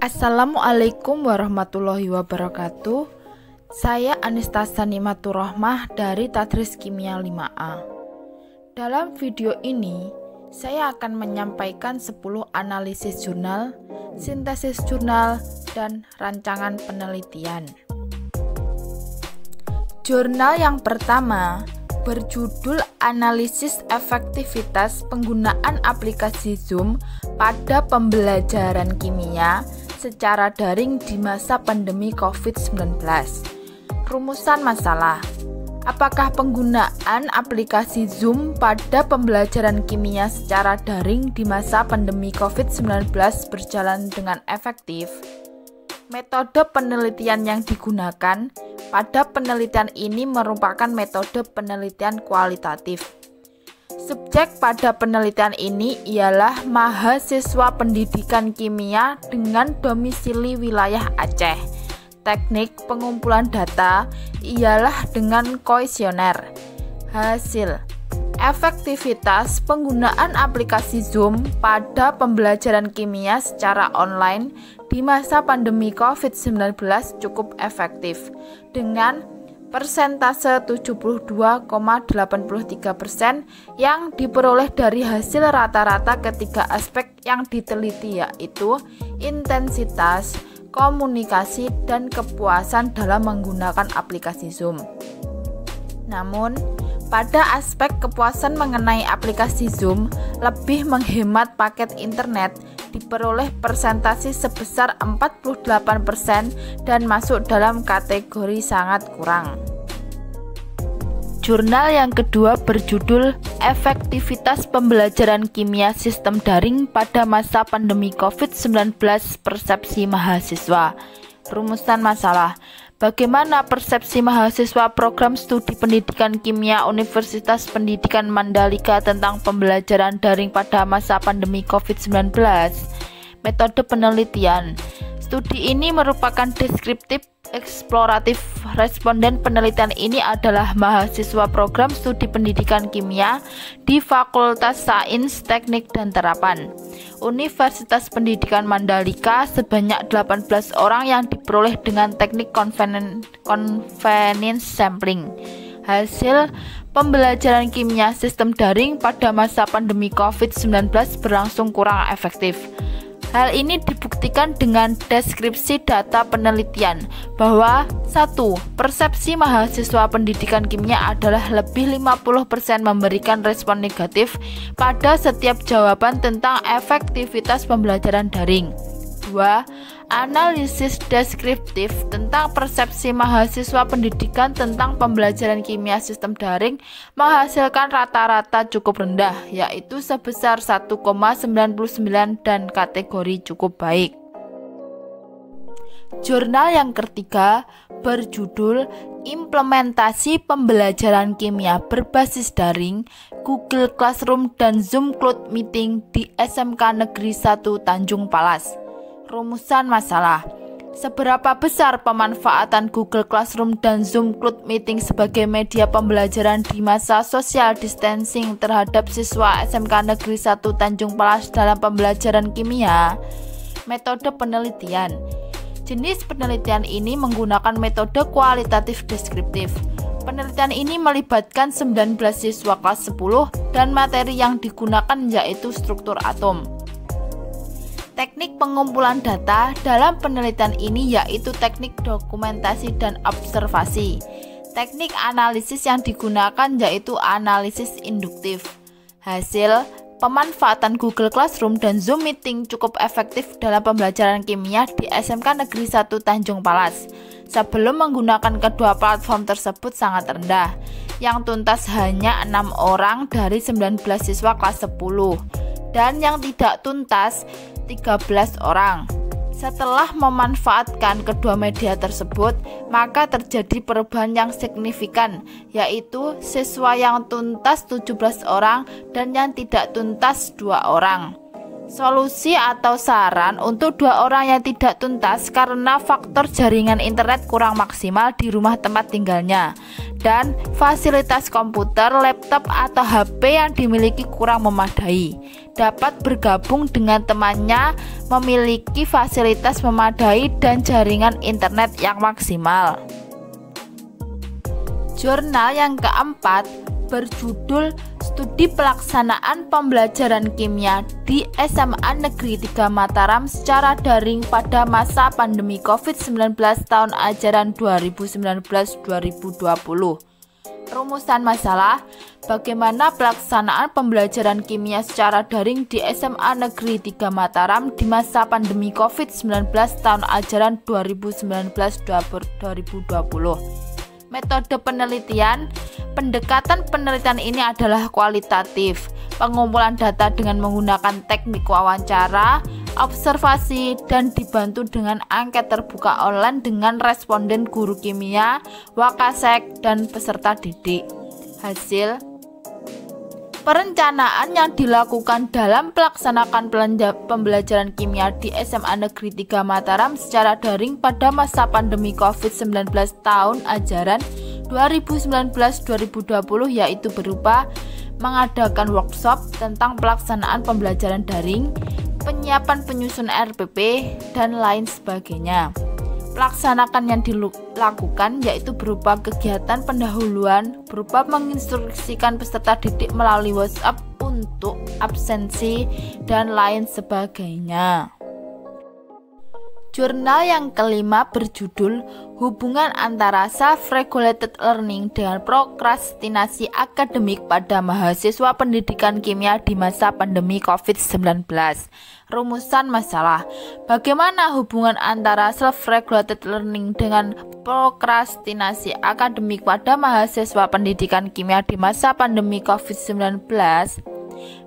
Assalamualaikum warahmatullahi wabarakatuh. Saya Anastasa Nimatur Rahmah dari Tadris Kimia 5A. Dalam video ini, saya akan menyampaikan 10 analisis jurnal, sintesis jurnal, dan rancangan penelitian. Jurnal yang pertama berjudul Analisis Efektivitas Penggunaan Aplikasi Zoom pada Pembelajaran Kimia secara Daring di Masa Pandemi COVID-19. Rumusan masalah: apakah penggunaan aplikasi Zoom pada pembelajaran kimia secara daring di masa pandemi COVID-19 berjalan dengan efektif? Metode penelitian yang digunakan pada penelitian ini merupakan metode penelitian kualitatif. Subjek pada penelitian ini ialah mahasiswa pendidikan kimia dengan domisili wilayah Aceh. Teknik pengumpulan data ialah dengan kuesioner. Hasil: efektivitas penggunaan aplikasi Zoom pada pembelajaran kimia secara online di masa pandemi COVID-19 cukup efektif dengan persentase 72,83% yang diperoleh dari hasil rata-rata ketiga aspek yang diteliti, yaitu intensitas, komunikasi, dan kepuasan dalam menggunakan aplikasi Zoom. Namun, pada aspek kepuasan mengenai aplikasi Zoom, lebih menghemat paket internet diperoleh persentase sebesar 48% dan masuk dalam kategori sangat kurang. Jurnal yang kedua berjudul Efektivitas Pembelajaran Kimia Sistem Daring pada Masa Pandemi COVID-19 Persepsi Mahasiswa. Rumusan masalah: bagaimana persepsi mahasiswa program studi pendidikan kimia Universitas Pendidikan Mandalika tentang pembelajaran daring pada masa pandemi COVID-19? Metode penelitian: studi ini merupakan deskriptif eksploratif. Responden penelitian ini adalah mahasiswa program studi pendidikan kimia di Fakultas Sains, Teknik, dan Terapan Universitas Pendidikan Mandalika sebanyak 18 orang yang diperoleh dengan teknik convenience sampling. Hasil: pembelajaran kimia sistem daring pada masa pandemi COVID-19 berlangsung kurang efektif. Hal ini dibuktikan dengan deskripsi data penelitian bahwa 1. Persepsi mahasiswa pendidikan kimia adalah lebih 50% memberikan respon negatif pada setiap jawaban tentang efektivitas pembelajaran daring. 2. Analisis deskriptif tentang persepsi mahasiswa pendidikan tentang pembelajaran kimia sistem daring menghasilkan rata-rata cukup rendah, yaitu sebesar 1,99 dan kategori cukup baik. Jurnal yang ketiga berjudul Implementasi Pembelajaran Kimia Berbasis Daring, Google Classroom dan Zoom Cloud Meeting di SMK Negeri 1 Tanjung Palas. Rumusan masalah: seberapa besar pemanfaatan Google Classroom dan Zoom Cloud Meeting sebagai media pembelajaran di masa social distancing terhadap siswa SMK Negeri 1 Tanjung Palas dalam pembelajaran kimia? Metode penelitian: jenis penelitian ini menggunakan metode kualitatif deskriptif. Penelitian ini melibatkan 19 siswa kelas 10 dan materi yang digunakan yaitu struktur atom. Teknik pengumpulan data dalam penelitian ini yaitu teknik dokumentasi dan observasi. Teknik analisis yang digunakan yaitu analisis induktif. Hasil: pemanfaatan Google Classroom dan Zoom Meeting cukup efektif dalam pembelajaran kimia di SMK Negeri 1 Tanjung Palas. Sebelum menggunakan kedua platform tersebut sangat rendah, yang tuntas hanya 6 orang dari 19 siswa kelas 10, dan yang tidak tuntas 13 orang. Setelah memanfaatkan kedua media tersebut, maka terjadi perubahan yang signifikan, yaitu siswa yang tuntas 17 orang dan yang tidak tuntas 2 orang. Solusi atau saran untuk 2 orang yang tidak tuntas karena faktor jaringan internet kurang maksimal di rumah tempat tinggalnya dan fasilitas komputer, laptop, atau HP yang dimiliki kurang memadai, dapat bergabung dengan temannya memiliki fasilitas memadai dan jaringan internet yang maksimal. Jurnal yang keempat berjudul Studi Pelaksanaan Pembelajaran Kimia di SMA Negeri 3 Mataram secara daring pada masa pandemi COVID-19 tahun ajaran 2019-2020. Rumusan masalah: bagaimana pelaksanaan pembelajaran kimia secara daring di SMA Negeri 3 Mataram di masa pandemi COVID-19 tahun ajaran 2019-2020. Metode penelitian. Pendekatan penelitian ini adalah kualitatif. Pengumpulan data dengan menggunakan teknik wawancara, observasi, dan dibantu dengan angket terbuka online dengan responden guru kimia, wakasek, dan peserta didik. Hasil perencanaan yang dilakukan dalam pelaksanakan pembelajaran kimia di SMA Negeri 3 Mataram secara daring pada masa pandemi COVID-19 tahun ajaran 2019-2020 yaitu berupa mengadakan workshop tentang pelaksanaan pembelajaran daring, penyiapan penyusun RPP, dan lain sebagainya. Pelaksanaan yang dilakukan yaitu berupa kegiatan pendahuluan berupa menginstruksikan peserta didik melalui WhatsApp untuk absensi dan lain sebagainya. Jurnal yang kelima berjudul Hubungan antara Self-Regulated Learning dengan Prokrastinasi Akademik pada Mahasiswa Pendidikan Kimia di Masa Pandemi COVID-19. Rumusan masalah: bagaimana hubungan antara self-regulated learning dengan prokrastinasi akademik pada mahasiswa pendidikan kimia di masa pandemi COVID-19?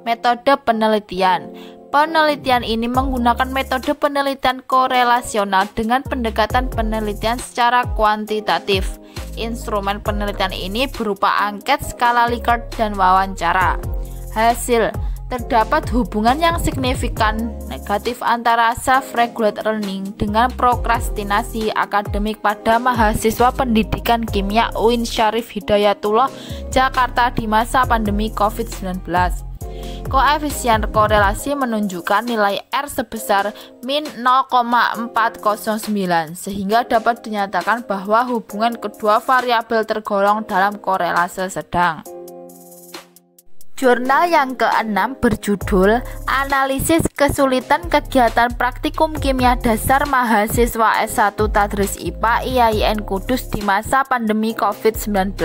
Metode penelitian. Penelitian ini menggunakan metode penelitian korelasional dengan pendekatan penelitian secara kuantitatif. Instrumen penelitian ini berupa angket, skala Likert, dan wawancara. Hasil: terdapat hubungan yang signifikan negatif antara self-regulated learning dengan prokrastinasi akademik pada mahasiswa pendidikan kimia UIN Syarif Hidayatullah, Jakarta di masa pandemi COVID-19. Koefisien korelasi menunjukkan nilai R sebesar min 0,409 sehingga dapat dinyatakan bahwa hubungan kedua variabel tergolong dalam korelase sedang. Jurnal yang keenam berjudul Analisis Kesulitan Kegiatan Praktikum Kimia Dasar Mahasiswa S1 Tadris IPA IAIN Kudus di masa pandemi COVID-19.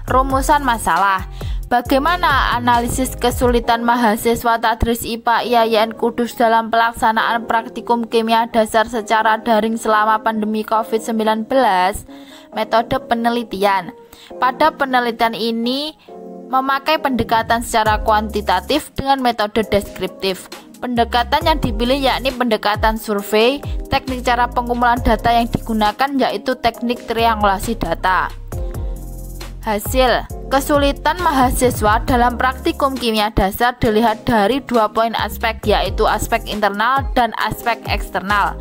Rumusan masalah: bagaimana analisis kesulitan mahasiswa Tadris IPA IAIN Kudus dalam pelaksanaan praktikum kimia dasar secara daring selama pandemi COVID-19? Metode penelitian. Pada penelitian ini memakai pendekatan secara kuantitatif dengan metode deskriptif. Pendekatan yang dipilih yakni pendekatan survei. Teknik cara pengumpulan data yang digunakan yaitu teknik triangulasi data. Hasil: kesulitan mahasiswa dalam praktikum kimia dasar dilihat dari 2 poin aspek, yaitu aspek internal dan aspek eksternal.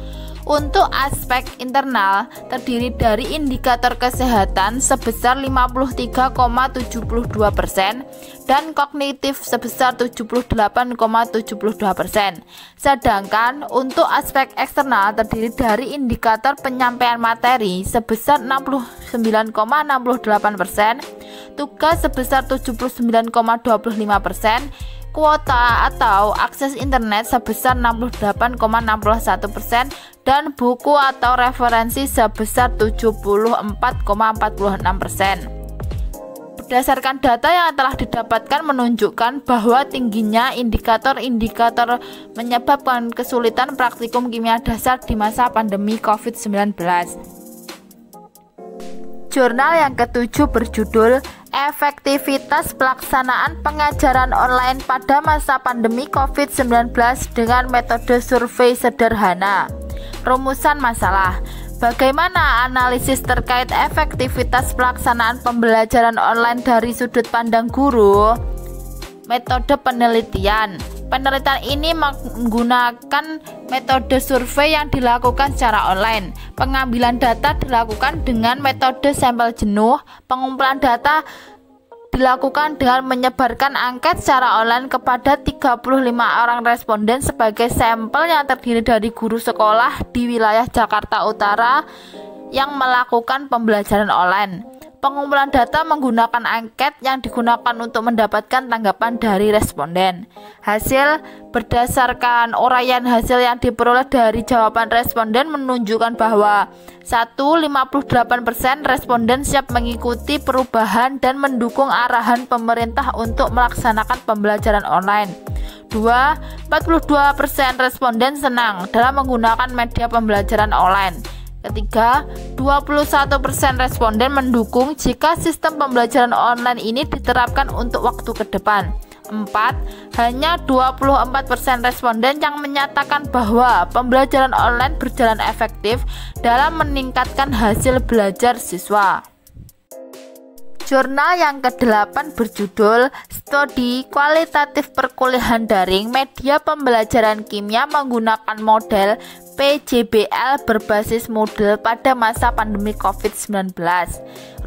Untuk aspek internal terdiri dari indikator kesehatan sebesar 53,72% dan kognitif sebesar 78,72%. Sedangkan untuk aspek eksternal terdiri dari indikator penyampaian materi sebesar 69,68%, tugas sebesar 79,25%, kuota atau akses internet sebesar 68,61%, dan buku atau referensi sebesar 74,46%. Berdasarkan data yang telah didapatkan menunjukkan bahwa tingginya indikator-indikator menyebabkan kesulitan praktikum kimia dasar di masa pandemi COVID-19. Jurnal yang ketujuh berjudul Efektivitas Pelaksanaan Pengajaran Online pada Masa Pandemi COVID-19 dengan Metode Survei Sederhana. Rumusan masalah: bagaimana analisis terkait efektivitas pelaksanaan pembelajaran online dari sudut pandang guru? Metode penelitian. Penelitian ini menggunakan metode survei yang dilakukan secara online. Pengambilan data dilakukan dengan metode sampel jenuh. Pengumpulan data dilakukan dengan menyebarkan angket secara online kepada 35 orang responden sebagai sampel yang terdiri dari guru sekolah di wilayah Jakarta Utara yang melakukan pembelajaran online. Pengumpulan data menggunakan angket yang digunakan untuk mendapatkan tanggapan dari responden. Hasil berdasarkan uraian hasil yang diperoleh dari jawaban responden menunjukkan bahwa 58% responden siap mengikuti perubahan dan mendukung arahan pemerintah untuk melaksanakan pembelajaran online. 42% responden senang dalam menggunakan media pembelajaran online. Ketiga, 21% responden mendukung jika sistem pembelajaran online ini diterapkan untuk waktu ke depan. 4. Hanya 24% responden yang menyatakan bahwa pembelajaran online berjalan efektif dalam meningkatkan hasil belajar siswa. Jurnal yang ke-8 berjudul Studi Kualitatif Perkuliahan Daring Media Pembelajaran Kimia Menggunakan Model PJBL Berbasis Moodle pada Masa Pandemi COVID-19.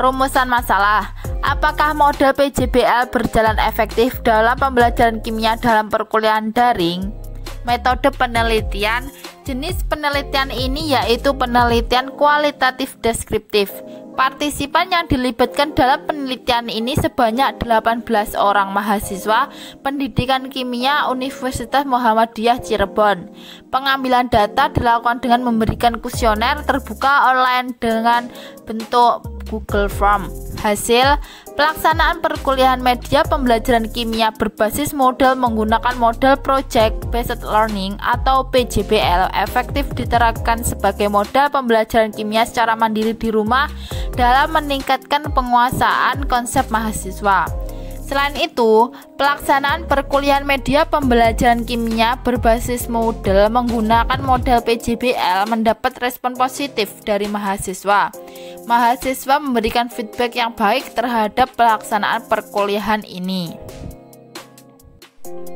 Rumusan masalah: apakah model PJBL berjalan efektif dalam pembelajaran kimia dalam perkuliahan daring? Metode penelitian. Jenis penelitian ini yaitu penelitian kualitatif deskriptif. Partisipan yang dilibatkan dalam penelitian ini sebanyak 18 orang mahasiswa pendidikan kimia Universitas Muhammadiyah Cirebon. Pengambilan data dilakukan dengan memberikan kuesioner terbuka online dengan bentuk Google Form. Hasil pelaksanaan perkuliahan media pembelajaran kimia berbasis model menggunakan model Project Based Learning atau PJBL efektif diterapkan sebagai modal pembelajaran kimia secara mandiri di rumah dalam meningkatkan penguasaan konsep mahasiswa. Selain itu, pelaksanaan perkuliahan media pembelajaran kimia berbasis model menggunakan model PJBL mendapat respon positif dari mahasiswa. Mahasiswa memberikan feedback yang baik terhadap pelaksanaan perkuliahan ini.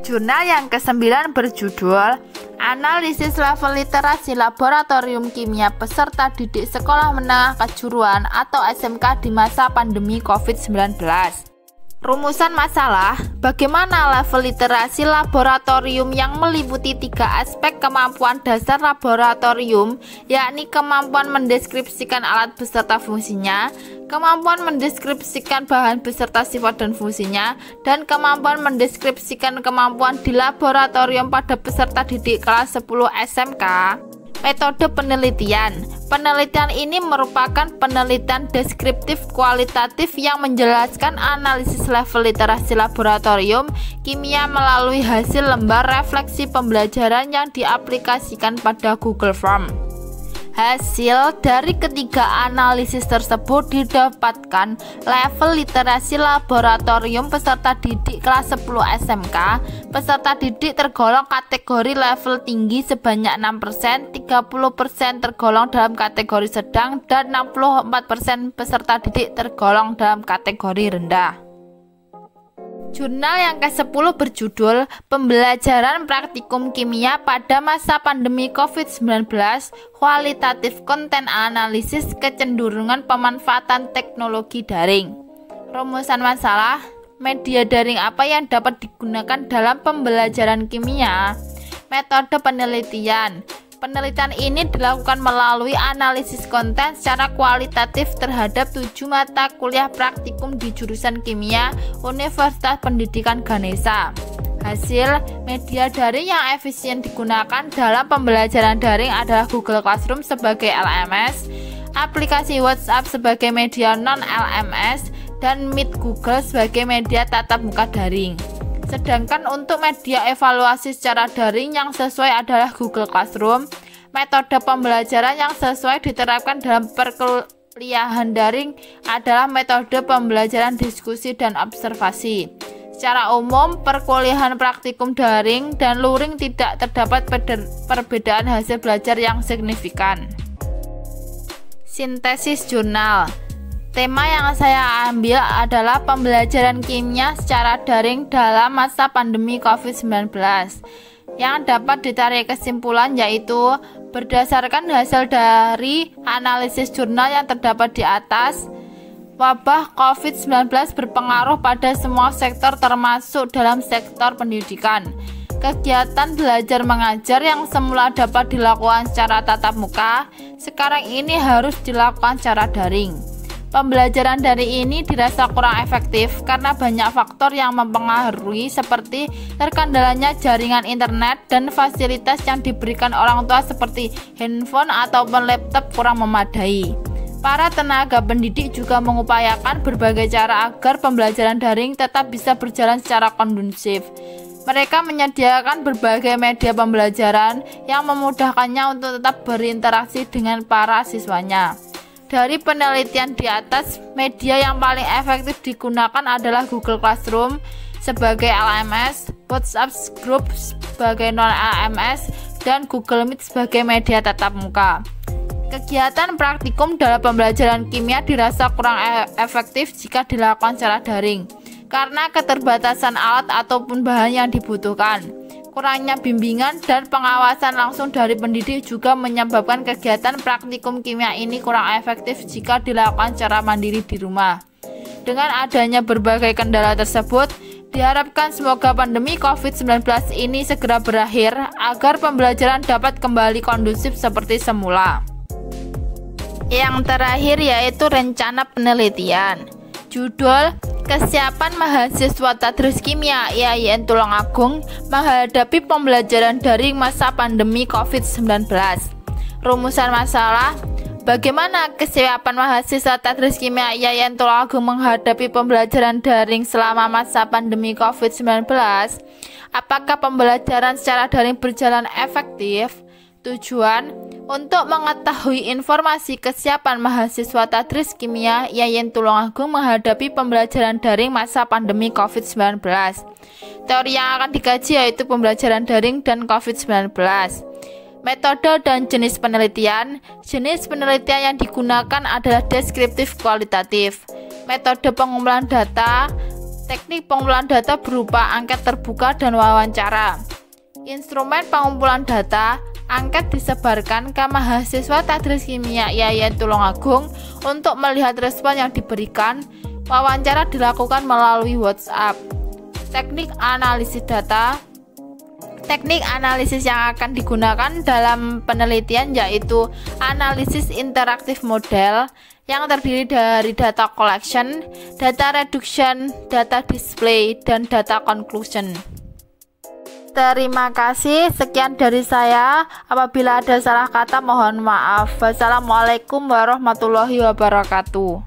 Jurnal yang ke-9 berjudul Analisis Level Literasi Laboratorium Kimia Peserta Didik Sekolah Menengah Kejuruan atau SMK di masa pandemi COVID-19. Rumusan masalah: bagaimana level literasi laboratorium yang meliputi 3 aspek kemampuan dasar laboratorium, yakni kemampuan mendeskripsikan alat beserta fungsinya, kemampuan mendeskripsikan bahan beserta sifat dan fungsinya, dan kemampuan mendeskripsikan kemampuan di laboratorium pada peserta didik kelas 10 SMK. Metode penelitian. Penelitian ini merupakan penelitian deskriptif kualitatif yang menjelaskan analisis level literasi laboratorium kimia melalui hasil lembar refleksi pembelajaran yang diaplikasikan pada Google Form. Hasil dari ketiga analisis tersebut didapatkan level literasi laboratorium peserta didik kelas 10 SMK. Peserta didik tergolong kategori level tinggi sebanyak 6%, 30% tergolong dalam kategori sedang, dan 64% peserta didik tergolong dalam kategori rendah. Jurnal yang ke-10 berjudul Pembelajaran Praktikum Kimia pada Masa Pandemi COVID-19, Kualitatif Konten Analisis Kecenderungan Pemanfaatan Teknologi Daring. Rumusan masalah: media daring apa yang dapat digunakan dalam pembelajaran kimia? Metode penelitian. Penelitian ini dilakukan melalui analisis konten secara kualitatif terhadap 7 mata kuliah praktikum di jurusan kimia Universitas Pendidikan Ganesha. Hasil media daring yang efisien digunakan dalam pembelajaran daring adalah Google Classroom sebagai LMS, aplikasi WhatsApp sebagai media non-LMS, dan Meet Google sebagai media tatap muka daring. Sedangkan untuk media evaluasi secara daring yang sesuai adalah Google Classroom. Metode pembelajaran yang sesuai diterapkan dalam perkuliahan daring adalah metode pembelajaran diskusi dan observasi. Secara umum, perkuliahan praktikum daring dan luring tidak terdapat perbedaan hasil belajar yang signifikan. Sintesis jurnal. Tema yang saya ambil adalah pembelajaran kimia secara daring dalam masa pandemi COVID-19. Yang dapat ditarik kesimpulan yaitu berdasarkan hasil dari analisis jurnal yang terdapat di atas, wabah COVID-19 berpengaruh pada semua sektor termasuk dalam sektor pendidikan. Kegiatan belajar mengajar yang semula dapat dilakukan secara tatap muka, sekarang ini harus dilakukan secara daring. Pembelajaran dari ini dirasa kurang efektif karena banyak faktor yang mempengaruhi seperti terkendalanya jaringan internet dan fasilitas yang diberikan orang tua seperti handphone ataupun laptop kurang memadai. Para tenaga pendidik juga mengupayakan berbagai cara agar pembelajaran daring tetap bisa berjalan secara kondusif. Mereka menyediakan berbagai media pembelajaran yang memudahkannya untuk tetap berinteraksi dengan para siswanya. Dari penelitian di atas, media yang paling efektif digunakan adalah Google Classroom sebagai LMS, WhatsApp Group sebagai non-LMS, dan Google Meet sebagai media tatap muka. Kegiatan praktikum dalam pembelajaran kimia dirasa kurang efektif jika dilakukan secara daring, karena keterbatasan alat ataupun bahan yang dibutuhkan. Kurangnya bimbingan dan pengawasan langsung dari pendidik juga menyebabkan kegiatan praktikum kimia ini kurang efektif jika dilakukan secara mandiri di rumah. Dengan adanya berbagai kendala tersebut, diharapkan semoga pandemi COVID-19 ini segera berakhir agar pembelajaran dapat kembali kondusif seperti semula. Yang terakhir yaitu rencana penelitian. Judul: Kesiapan mahasiswa Tadris Kimia IAIN Tulungagung menghadapi pembelajaran daring masa pandemi COVID-19. Rumusan masalah: bagaimana kesiapan mahasiswa Tadris Kimia IAIN Tulungagung menghadapi pembelajaran daring selama masa pandemi COVID-19? Apakah pembelajaran secara daring berjalan efektif? Tujuan: untuk mengetahui informasi kesiapan mahasiswa Tadris Kimia IAIN Tulungagung menghadapi pembelajaran daring masa pandemi COVID-19. Teori yang akan dikaji yaitu pembelajaran daring dan COVID-19. Metode dan jenis penelitian. Jenis penelitian yang digunakan adalah deskriptif kualitatif. Metode pengumpulan data. Teknik pengumpulan data berupa angket terbuka dan wawancara. Instrumen pengumpulan data. Angket disebarkan ke mahasiswa Tadris Kimia IAIN Tulungagung untuk melihat respon yang diberikan. Wawancara dilakukan melalui WhatsApp. Teknik analisis data. Teknik analisis yang akan digunakan dalam penelitian yaitu analisis interaktif model yang terdiri dari data collection, data reduction, data display, dan data conclusion. Terima kasih, sekian dari saya. Apabila ada salah kata mohon maaf. Wassalamualaikum warahmatullahi wabarakatuh.